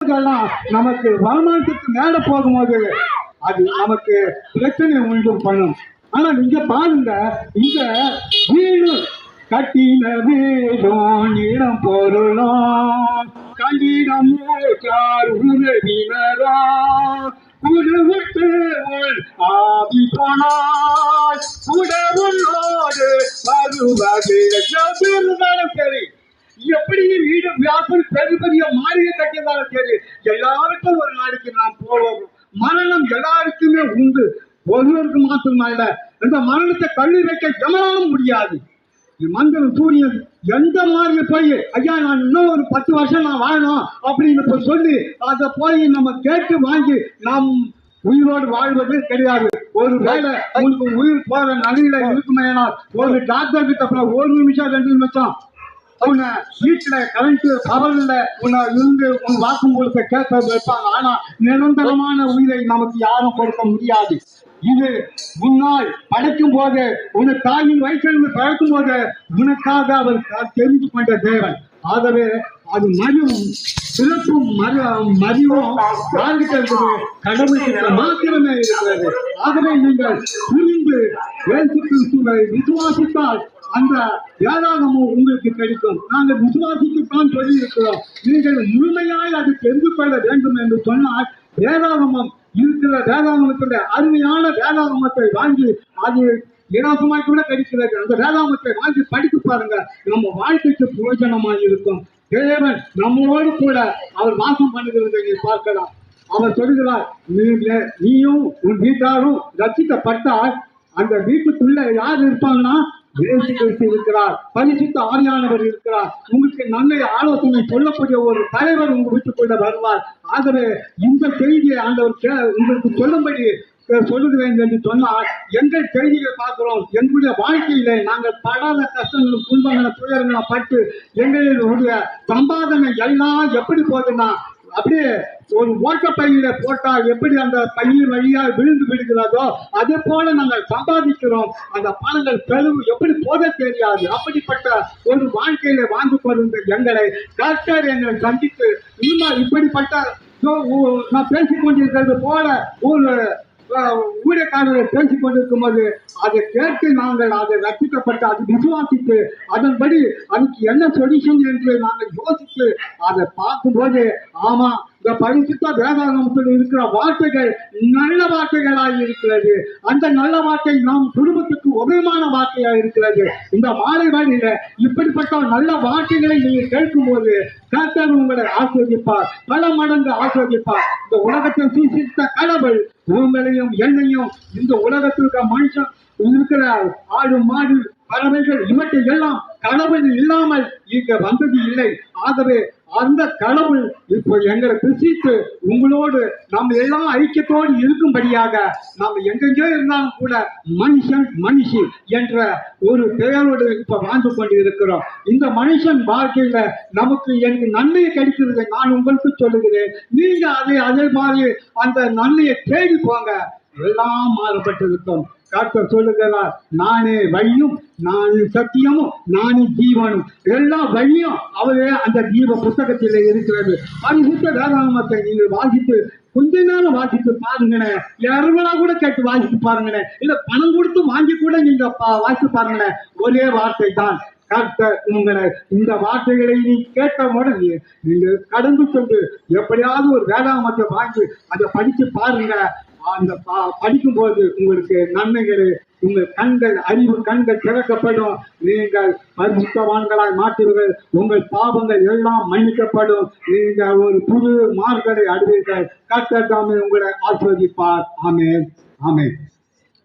பொருட்கள்லாம் நமக்கு வருமானத்துக்கு மேல போகும்போது அது நமக்கு பிரச்சனை உண்டு பண்ணும். ஆனா நீங்க பாருங்க, இந்த வீடு கட்டின வீடும் இடம் பொருளும் கண்டிடம் உறவினரா உருவிட்டு ஆவி போனாய் உடவுள்ளோடு வருவது இருந்தாலும் சரி, எப்படி வீடு வியாபாரம் பெரிய பெரிய மாளிகை கட்டியிருந்தாலும் சரி, எல்லாருக்கும் ஒரு நாளைக்கு நாம் போவோம். மரணம் எல்லாருக்குமே உண்டு, ஒருவருக்கு மாத்திரமல்ல. இந்த மரணத்தை கல்வி வைக்க எவனாலும் முடியாது. மந்திரம் சூரியன் எந்த மாதிரி போய் ஐயா நான் இன்னும் ஒரு 10 வருஷம் நான் வாழணும் அப்படின்னு சொல்லி அதை போய் நம்ம கேட்டு வாங்கி நாம் உயிரோடு வாழ்வது கிடையாது. ஒரு வேலை உங்களுக்கு உயிர் போற நிலையில இருக்குமேனால் ஒரு டாக்டர் கிட்ட 1 நிமிஷம் 2 நிமிஷம் உன்னை வீட்டுல கரண்ட் பவர்ல உன்னை இருந்து உன் வாக்குமூலத்தை கேட்க வைப்பாங்க. ஆனா நிரந்தரமான உயிரை நமக்கு யாரும் கொடுக்க முடியாது. இது முன்னால் படைக்கும் போது உன் தாயின் வயிற்றிலிருந்து படைக்கும் போது உனக்காக அவர் தெரிந்து கொண்ட தேவன். ஆகவே அது மறிவும் சிறப்பும் மறிவும் யார்கிட்ட இருக்குது? கடவுள்கிட்ட மாத்திரமே இருக்கிறது. ஆகவே நீங்கள் புரிந்து விசுவாசித்தால் அந்த வேதாகமும் உங்களுக்கு கிடைக்கும். நாங்கள் விசுவாசிக்கத்தான் சொல்லி இருக்கிறோம். நீங்கள் முழுமையாய் அது தெரிந்து கொள்ள வேண்டும் என்று சொன்னால் வேதாகமம் இருக்கிற வேதாகமத்துடைய அருமையான வேதாகமத்தை வாங்கி அது இலவசமாய் கூட கிடைக்கிறது. அந்த வேதாகமத்தை வாங்கி படித்து பாருங்க, நம்ம வாழ்க்கைக்கு பிரயோஜனமாக இருக்கும். தேவன் நம்மளோடு கூட அவர் வாசம் பண்ணுகிறதை பார்க்கலாம். அவர் சொல்கிறார், நீயும் உன் வீட்டாரும் ரட்சிக்கப்பட்டால் அந்த வீட்டுக்குள்ள யார் இருப்பாங்கன்னா இயேசு கிறிஸ்து இருக்கிறார், பரிசுத்த ஆவியானவர் இருக்கிறார். உங்களுக்கு நல்ல ஆலோசனை சொல்லக்கூடிய ஒரு தலைவர் உங்க வீட்டுக்குள்ள வருவார். ஆகவே இந்த செய்தியை ஆண்டவர் உங்களுக்கு சொல்லும்படி சொல்லுகிறேன் என்று சொன்னால், எங்கள் செய்தியை பார்க்கிறோம். எங்களுடைய வாழ்க்கையில நாங்கள் படாத கஷ்டங்களும் துன்பங்களும் துயரங்களும் பட்டு எங்களுடைய சம்பாதனை எல்லாம் எப்படி போகுதுன்னா அப்படியே ஒரு ஓட்டப்பையில போட்டால் எப்படி அந்த பையின் வழியா விழுந்து விடுகிறதோ அதே போல நாங்கள் சம்பாதிக்கிறோம். அந்த பணங்கள் பெரும் எப்படி போத தெரியாது. அப்படிப்பட்ட ஒரு வாழ்க்கையில வாழ்ந்து கொண்டிருந்த எங்களை கர்த்தர் எங்களை சந்தித்து இப்படிப்பட்ட நான் பேசிக் கொண்டிருக்கிறது போல ஒரு ஊழியக்காரரை பேசிக் கொண்டிருக்கும் போது அதை கேட்டு நாங்கள் அதை ரசிக்கப்பட்டு அதை விசுவாசித்து அதன்படி அதுக்கு என்ன சொல்யூஷன் என்று நாங்கள் யோசித்து அதை பார்க்கும்போது ஆமா இந்த பரிசுத்த வேதாகமத்தில் இருக்கிற வார்த்தைகள் நல்ல வார்த்தைகளாக இருக்கிறது. அந்த நல்ல வார்த்தை நம் குடும்பத்துக்கு உபயோகமான வார்த்தையாக இருக்கிறது. இந்த மாலை வேளையில இப்படிப்பட்ட நல்ல வார்த்தைகளை நீங்கள் கேட்கும் போது கர்த்தர் உங்களை ஆஸ்வதிப்பார், பல மடங்கு ஆஸ்வதிப்பார். இந்த உலகத்தை சீசித்த கடவுள் உங்களையும் என்னையும் இந்த உலகத்திற்கு மனுஷன் இருக்கிற ஆடு மாடு பறவைகள் இவற்றை எல்லாம் கடவுள் இல்லாமல் இங்க வந்தது இல்லை. ஆகவே அந்த கடவுள் இப்போ எங்களை பிரித்து உங்களோடு நம்ம எல்லாம் ஐக்கியத்தோடு இருக்கும்படியாக நாம் எங்கெங்கோ இருந்தாலும் கூட மனுஷன் மனுஷி என்ற ஒரு பெயரோடு இப்ப வாழ்ந்து கொண்டு இருக்கிறோம். இந்த மனுஷன் வாழ்க்கையில நமக்கு எனக்கு நன்மையை கிடைக்கிறது நான் உங்களுக்கு சொல்லுகிறேன். நீங்க அதே மாதிரி அந்த நன்மையை தேடி போங்க. எல்லாம் மாறுபட்டிருக்கும். கர்த்தர் சொல்லுகிறார், நானே வழியும் நானே சத்தியமும் நானே ஜீவனும். எல்லா வழியும் அவரே அந்த ஜீவ புத்தகத்தில் இருக்கிறது. பரிசுத்த வேதாகமத்தை நீங்கள் வாசித்து கொஞ்ச நேரம் வாசித்து பாருங்களேன். யாருங்களா கூட கேட்டு வாசித்து பாருங்களேன். இல்ல பணம் கொடுத்து வாங்கி கூட நீங்க வாசித்து பாருங்களேன். ஒரே வார்த்தை தான். கர்த்தர் உங்களை இந்த வார்த்தைகளை நீ கேட்ட உடனே நீங்க கடந்து சென்று எப்படியாவது ஒரு வேதாகமத்தை வாங்கி அதை படித்து பாருங்க. அந்த படிக்கும் போது உங்களுக்கு நன்மைகளை உங்கள் கண்கள் அறிவு கண்கள் திறக்கப்படும். நீங்கள் பரிசுத்தவான்களாய் மாற்றுவீர்கள். உங்கள் பாவங்கள் எல்லாம் மன்னிக்கப்படும். நீங்கள் ஒரு புது மார்க்கத்தை அடைவீர்கள். கர்த்தர் தாமே உங்களை ஆசீர்வதிப்பார். ஆமென், ஆமென்.